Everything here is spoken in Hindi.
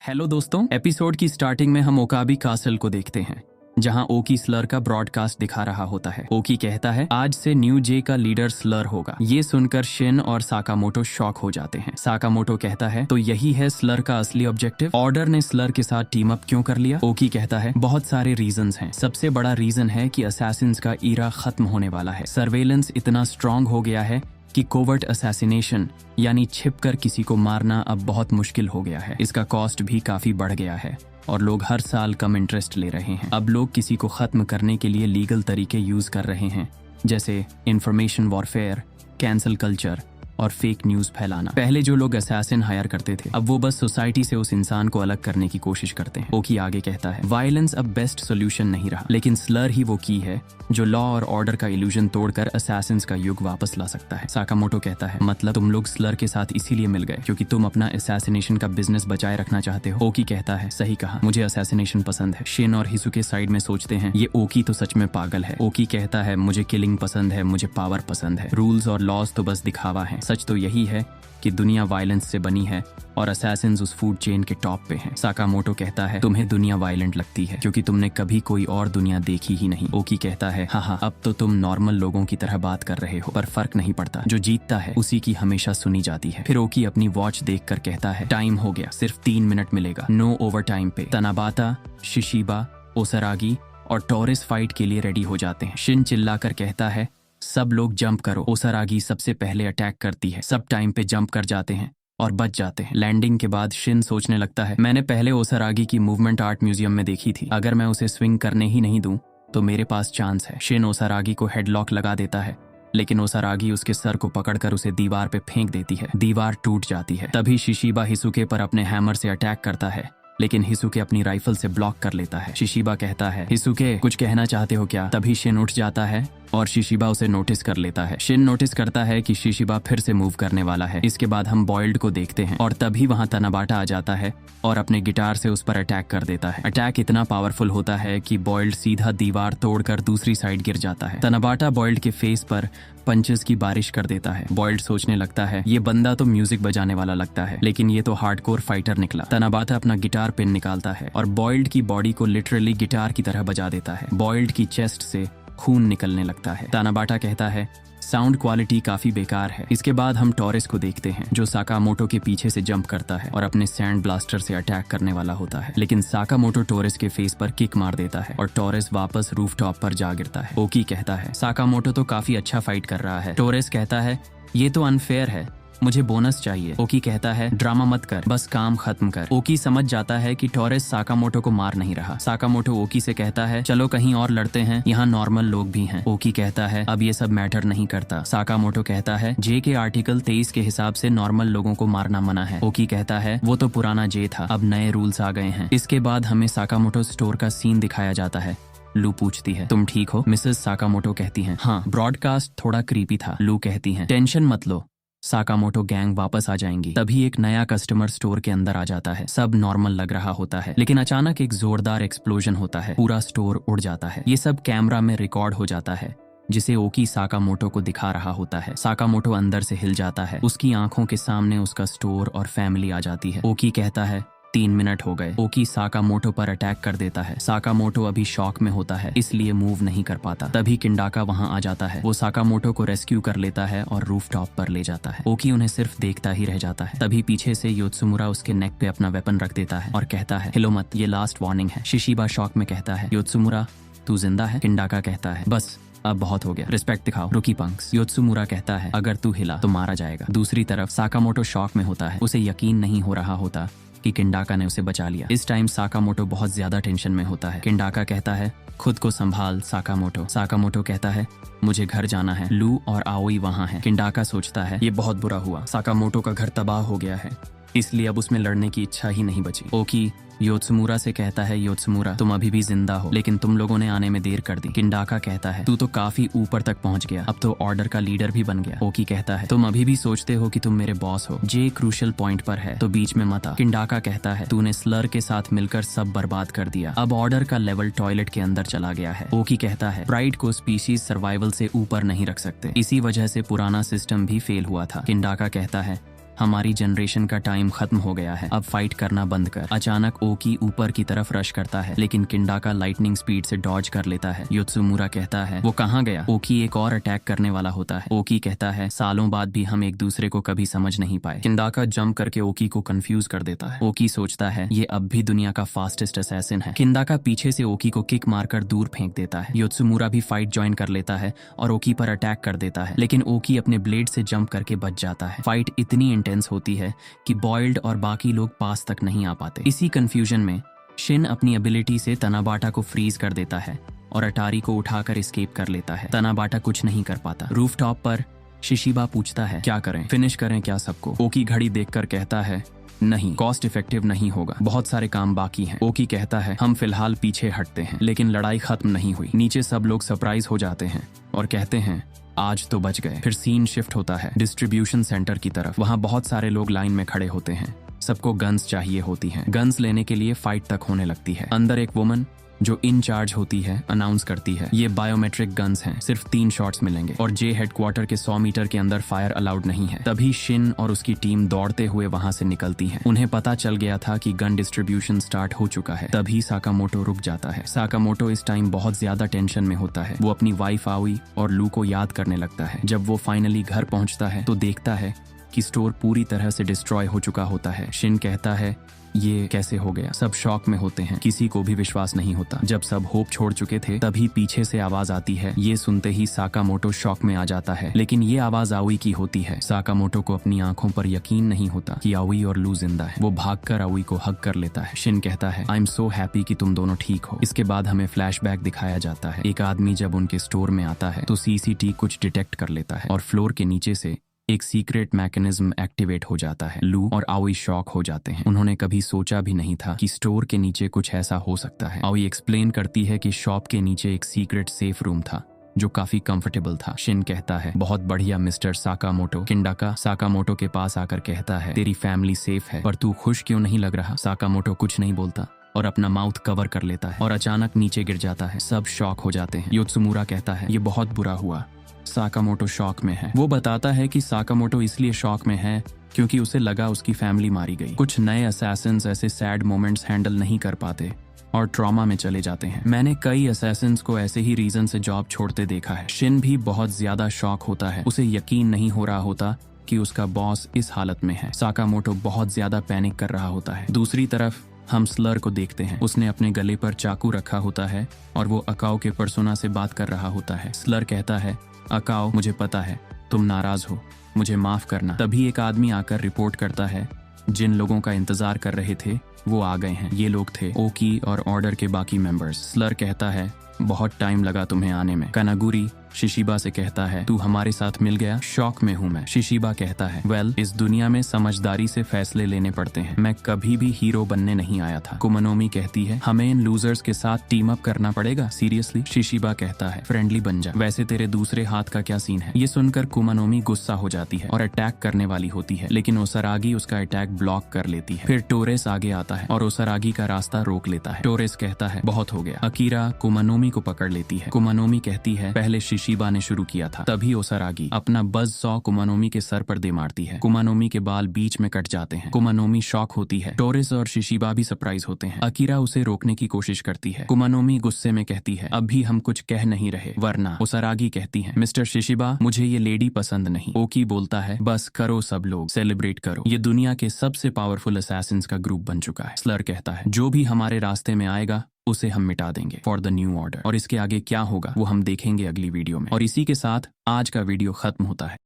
हेलो दोस्तों, एपिसोड की स्टार्टिंग में हम ओकाबी कासल को देखते हैं जहां ओकी स्लर का ब्रॉडकास्ट दिखा रहा होता है। ओकी कहता है आज से न्यू जे का लीडर स्लर होगा। ये सुनकर शिन और साकामोटो शॉक हो जाते हैं। साकामोटो कहता है तो यही है स्लर का असली ऑब्जेक्टिव। ऑर्डर ने स्लर के साथ टीम अप क्यों कर लिया? ओकी कहता है बहुत सारे रीजंस हैं। सबसे बड़ा रीजन है कि असैसिन्स का ईरा खत्म होने वाला है। सर्वेलेंस इतना स्ट्रांग हो गया है कि कोवर्ट असैसिनेशन यानी छिपकर किसी को मारना अब बहुत मुश्किल हो गया है। इसका कॉस्ट भी काफी बढ़ गया है और लोग हर साल कम इंटरेस्ट ले रहे हैं। अब लोग किसी को खत्म करने के लिए लीगल तरीके यूज कर रहे हैं, जैसे इंफॉर्मेशन वॉरफेयर, कैंसल कल्चर और फेक न्यूज फैलाना। पहले जो लोग असैसिन हायर करते थे, अब वो बस सोसाइटी से उस इंसान को अलग करने की कोशिश करते हैं। ओकी आगे कहता है वायलेंस अब बेस्ट सोल्यूशन नहीं रहा, लेकिन स्लर ही वो की है जो लॉ और ऑर्डर का इल्यूजन तोड़कर असैसिन्स का युग वापस ला सकता है। साकामोटो कहता है मतलब तुम लोग स्लर के साथ इसीलिए मिल गए क्योंकि तुम अपना असैसिनेशन का बिजनेस बचाए रखना चाहते हो। ओकी कहता है सही कहा, मुझे असैसिनेशन पसंद है। शिन और हिसुके साइड में सोचते हैं ये ओकी तो सच में पागल है। ओकी कहता है मुझे किलिंग पसंद है, मुझे पावर पसंद है। रूल्स और लॉज तो बस दिखावा है। सच तो यही है कि दुनिया वायलेंस से बनी है और असैसिन्स उस फूड चेन के टॉप पे हैं। साकामोटो कहता है तुम्हें दुनिया वायलेंट लगती है क्योंकि तुमने कभी कोई और दुनिया देखी ही नहीं। ओकी कहता है हाँ, अब तो तुम नॉर्मल लोगों की तरह बात कर रहे हो, पर फर्क नहीं पड़ता। जो जीतता है उसी की हमेशा सुनी जाती है। फिर ओकी अपनी वॉच देखकर कहता है टाइम हो गया, सिर्फ 3 मिनट मिलेगा, नो ओवर टाइम पे। तनाबाता, शिशिबा, ओसरागी और टॉरिस फाइट के लिए रेडी हो जाते हैं। शिन चिल्लाकर कहता है सब लोग जंप करो। ओसरागी सबसे पहले अटैक करती है। सब टाइम पे जंप कर जाते हैं और बच जाते हैं। लैंडिंग के बाद शिन सोचने लगता है मैंने पहले ओसरागी की मूवमेंट आर्ट म्यूजियम में देखी थी, अगर मैं उसे स्विंग करने ही नहीं दूं तो मेरे पास चांस है। शिन ओसरागी को हेडलॉक लगा देता है, लेकिन ओसरागी उसके सर को पकड़कर उसे दीवार पे फेंक देती है। दीवार टूट जाती है। तभी शिशिबा हिसुके पर अपने हैमर से अटैक करता है, लेकिन हिसुके अपनी राइफल से ब्लॉक कर लेता है। शिशिबा कहता है हिसुके कुछ कहना चाहते हो क्या? तभी शिन उठ जाता है और शिशिबा उसे नोटिस कर लेता है। शिन नोटिस करता है कि शिशिबा फिर से मूव करने वाला है। इसके बाद हम बॉइल्ड को देखते हैं और तभी वहां तनाबाटा आ जाता है और अपने गिटार से उस पर अटैक कर देता है। अटैक इतना पावरफुल होता है कि बॉइल्ड सीधा दीवार तोड़कर दूसरी साइड गिर जाता है। तनाबाटा बॉइल्ड के फेस पर पंचेस की बारिश कर देता है। बॉइल्ड सोचने लगता है ये बंदा तो म्यूजिक बजाने वाला लगता है, लेकिन ये तो हार्डकोर फाइटर निकला। तनाबाटा अपना गिटार पिन निकालता है और बॉइल्ड की बॉडी को लिटरली गिटार की तरह बजा देता है। बॉइल्ड की चेस्ट से खून निकलने लगता है। तनाबाटा कहता है साउंड क्वालिटी काफी बेकार है। इसके बाद हम टॉरिस को देखते हैं जो साकामोटो के पीछे से जंप करता है और अपने सैंड ब्लास्टर से अटैक करने वाला होता है, लेकिन साकामोटो टॉरिस के फेस पर किक मार देता है और टॉरिस वापस रूफटॉप पर जा गिरता है। ओकी कहता है साकामोटो तो काफी अच्छा फाइट कर रहा है। टॉरिस कहता है ये तो अनफेयर है, मुझे बोनस चाहिए। ओकी कहता है ड्रामा मत कर, बस काम खत्म कर। ओकी समझ जाता है कि टॉरिस साकामोटो को मार नहीं रहा। साकामोटो ओकी से कहता है चलो कहीं और लड़ते हैं, यहाँ नॉर्मल लोग भी हैं। ओकी कहता है अब ये सब मैटर नहीं करता। साकामोटो कहता है जे के आर्टिकल 23 के हिसाब से नॉर्मल लोगों को मारना मना है। ओकी कहता है वो तो पुराना जे था, अब नए रूल्स आ गए हैं। इसके बाद हमें साकामोटो स्टोर का सीन दिखाया जाता है। लू पूछती है तुम ठीक हो? मिसेस साकामोटो कहती हैं हाँ। ब्रॉडकास्ट थोड़ा क्रीपी था। लू कहती हैं टेंशन मत लो, साकामोटो गैंग वापस आ जाएंगी। तभी एक नया कस्टमर स्टोर के अंदर आ जाता है। सब नॉर्मल लग रहा होता है, लेकिन अचानक एक जोरदार एक्सप्लोजन होता है। पूरा स्टोर उड़ जाता है। ये सब कैमरा में रिकॉर्ड हो जाता है, जिसे ओकी साकामोटो को दिखा रहा होता है। साकामोटो अंदर से हिल जाता है। उसकी आंखों के सामने उसका स्टोर और फैमिली आ जाती है। ओकी कहता है 3 मिनट हो गए। ओकी साकामोटो पर अटैक कर देता है। साकामोटो अभी शॉक में होता है, इसलिए मूव नहीं कर पाता। तभी किंडाका वहां आ जाता है। वो साकामोटो को रेस्क्यू कर लेता है और रूफटॉप पर ले जाता है। ओकी उन्हें सिर्फ देखता ही रह जाता है। तभी पीछे से योत्सुमुरा उसके नेक पे अपना वेपन रख देता है और कहता है हिलो मत, ये लास्ट वार्निंग है। शिशिबा शॉक में कहता है योत्सुमुरा तू जिंदा है? किंडाका कहता है बस अब बहुत हो गया, रिस्पेक्ट दिखाओ रुकी पंक्स। योत्सुमुरा कहता है अगर तू हिला तो मारा जाएगा। दूसरी तरफ साकामोटो शॉक में होता है। उसे यकीन नहीं हो रहा होता कि किंडाका ने उसे बचा लिया। इस टाइम साकामोटो बहुत ज्यादा टेंशन में होता है। किंडाका कहता है खुद को संभाल साकामोटो। साकामोटो कहता है मुझे घर जाना है। लू और आओई वहां है। किंडाका सोचता है ये बहुत बुरा हुआ, साकामोटो का घर तबाह हो गया है, इसलिए अब उसमें लड़ने की इच्छा ही नहीं बची। ओकी योत्सुमुरा से कहता है योत्सुमुरा तुम अभी भी जिंदा हो, लेकिन तुम लोगों ने आने में देर कर दी। किंडाका कहता है तू तो काफी ऊपर तक पहुंच गया, अब तो ऑर्डर का लीडर भी बन गया। ओकी कहता है तुम अभी भी सोचते हो कि तुम मेरे बॉस हो, जे क्रूशल पॉइंट पर है तो बीच में मत आ। किंडाका कहता है तूने स्लर के साथ मिलकर सब बर्बाद कर दिया, अब ऑर्डर का लेवल टॉयलेट के अंदर चला गया है। ओकी कहता है प्राइड को स्पीशीज सर्वाइवल से ऊपर नहीं रख सकते, इसी वजह से पुराना सिस्टम भी फेल हुआ था। किंडाका कहता है हमारी जनरेशन का टाइम खत्म हो गया है, अब फाइट करना बंद कर। अचानक ओकी ऊपर की तरफ रश करता है, लेकिन किंडाका लाइटनिंग स्पीड से डॉज कर लेता है। योत्सुमुरा कहता है वो कहाँ गया? ओकी एक और अटैक करने वाला होता है। ओकी कहता है सालों बाद भी हम एक दूसरे को कभी समझ नहीं पाए। किंडाका जंप करके ओकी को कंफ्यूज कर देता है। ओकी सोचता है ये अब भी दुनिया का फास्टेस्ट असैसिन है। किंडाका पीछे से ओकी को किक मारकर दूर फेंक देता है। योत्सुमुरा भी फाइट ज्वाइन कर लेता है और ओकी पर अटैक कर देता है, लेकिन ओकी अपने ब्लेड से जंप करके बच जाता है। फाइट इतनी इंटेंस होती है कि बॉयल्ड और बाकी लोग पास तक नहीं आ पाते। इसी कंफ्यूजन में शिन अपनी एबिलिटी से तनाबाटा को फ्रीज कर देता है और अटारी को उठाकर एस्केप कर लेता है। तनाबाटा कुछ नहीं कर पाता। रूफटॉप पर शिशिबा पूछता है क्या करें, फिनिश करें क्या सबको? ओकी घड़ी देखकर कहता है नहीं, कॉस्ट इफेक्टिव नहीं होगा, बहुत सारे काम बाकी हैं। ओकी कहता है हम फिलहाल पीछे हटते हैं, लेकिन लड़ाई खत्म नहीं हुई। नीचे सब लोग सरप्राइज हो जाते हैं और कहते हैं आज तो बच गए। फिर सीन शिफ्ट होता है डिस्ट्रीब्यूशन सेंटर की तरफ। वहाँ बहुत सारे लोग लाइन में खड़े होते हैं। सबको गन्स चाहिए होती हैं। गन्स लेने के लिए फाइट तक होने लगती है। अंदर एक वुमन जो इन चार्ज होती है अनाउंस करती है ये बायोमेट्रिक गन्स हैं, सिर्फ 3 शॉट्स मिलेंगे और जे हेडक्वार्टर के 100 मीटर के अंदर फायर अलाउड नहीं है। तभी शिन और उसकी टीम दौड़ते हुए वहां से निकलती है। उन्हें पता चल गया था कि गन डिस्ट्रीब्यूशन स्टार्ट हो चुका है। तभी साकामोटो रुक जाता है। साकामोटो इस टाइम बहुत ज्यादा टेंशन में होता है। वो अपनी वाइफ आवी और लू को याद करने लगता है। जब वो फाइनली घर पहुंचता है तो देखता है कि स्टोर पूरी तरह से डिस्ट्रॉय हो चुका होता है। शिन कहता है ये कैसे हो गया? सब शॉक में होते हैं, किसी को भी विश्वास नहीं होता। जब सब होप छोड़ चुके थे तभी पीछे से आवाज आती है। ये सुनते ही साकामोटो शॉक में आ जाता है, लेकिन ये आवाज आवी की होती है। साकामोटो को अपनी आंखों पर यकीन नहीं होता कि आवी और लू जिंदा है। वो भागकर आवी को हग कर लेता है। शिन कहता है आई एम सो हैप्पी कि तुम दोनों ठीक हो। इसके बाद हमें फ्लैशबैक दिखाया जाता है। एक आदमी जब उनके स्टोर में आता है तो सीसीटी कुछ डिटेक्ट कर लेता है और फ्लोर के नीचे से एक सीक्रेट मैकेनिज्म एक्टिवेट हो जाता है। लू और आवी शॉक हो जाते हैं। उन्होंने कभी सोचा भी नहीं था कि स्टोर के नीचे कुछ ऐसा हो सकता है। आवी एक्सप्लेन करती है कि शॉप के नीचे एक सीक्रेट सेफ रूम था जो काफी कंफर्टेबल था। शिन कहता है बहुत बढ़िया मिस्टर साकामोटो। किंडाका साकामोटो के पास आकर कहता है तेरी फैमिली सेफ है, पर तू खुश क्यों नहीं लग रहा? साकामोटो कुछ नहीं बोलता और अपना माउथ कवर कर लेता है और अचानक नीचे गिर जाता है। सब शॉक हो जाते हैं। योत्सुमुरा कहता है ये बहुत बुरा हुआ। साकामोटो शॉक में है। वो बताता है कि साकामोटो इसलिए शॉक में है क्योंकि उसे लगा उसकी फैमिली मारी गई। कुछ नए असैसिन्स ऐसे सैड मोमेंट्स हैंडल नहीं कर पाते और ट्रॉमा में चले जाते हैं। मैंने कई असैसिन्स को ऐसे ही रीजन से जॉब छोड़ते देखा है। शिन भी बहुत ज्यादा शॉक होता है। उसे यकीन नहीं हो रहा होता कि उसका बॉस इस हालत में है। साकामोटो बहुत ज्यादा पैनिक कर रहा होता है। दूसरी तरफ हम स्लर को देखते हैं। उसने अपने गले पर चाकू रखा होता है और वो अकाओ के पर्सोना से बात कर रहा होता है। स्लर कहता है अकाओ मुझे पता है तुम नाराज हो, मुझे माफ करना। तभी एक आदमी आकर रिपोर्ट करता है जिन लोगों का इंतजार कर रहे थे वो आ गए हैं। ये लोग थे ओकी और ऑर्डर के बाकी मेंबर्स। स्लर कहता है बहुत टाइम लगा तुम्हें आने में। कानागुरी शिशिबा से कहता है तू हमारे साथ मिल गया, शॉक में हूँ मैं। शिशिबा कहता है वेल इस दुनिया में समझदारी से फैसले लेने पड़ते हैं, मैं कभी भी हीरो बनने नहीं आया था। कुमानोमी कहती है हमें इन लूजर्स के साथ टीम अप करना पड़ेगा सीरियसली। शिशिबा कहता है फ्रेंडली बन जा। वैसे तेरे दूसरे हाथ का क्या सीन है? ये सुनकर कुमानोमी गुस्सा हो जाती है और अटैक करने वाली होती है, लेकिन ओसरागी उसका अटैक ब्लॉक कर लेती है। फिर टोरेस आगे आता है और ओसरागी का रास्ता रोक लेता है। टोरेस कहता है बहुत हो गया। अकीरा कुमानोमी को पकड़ लेती है। कुमानोमी कहती है पहले शिशिबा ने शुरू किया था। तभी ओसरागी अपना बज़ सॉ कुमानोमी के सर पर दे मारती है। कुमानोमी के बाल बीच में कट जाते हैं। कुमानोमी शॉक होती है। टोरेस और शिशिबा भी सरप्राइज होते हैं। अकीरा उसे रोकने की कोशिश करती है। कुमानोमी गुस्से में कहती है अभी हम कुछ कह नहीं रहे वरना। ओसरागी कहती है मिस्टर शिशिबा मुझे ये लेडी पसंद नहीं। ओकी बोलता है बस करो सब लोग सेलिब्रेट करो, ये दुनिया के सबसे पावरफुल असैसिन्स का ग्रुप बन चुका है। स्लर कहता है जो भी हमारे रास्ते में आएगा उसे हम मिटा देंगे फॉर द न्यू ऑर्डर। और इसके आगे क्या होगा वो हम देखेंगे अगली वीडियो में। और इसी के साथ आज का वीडियो खत्म होता है।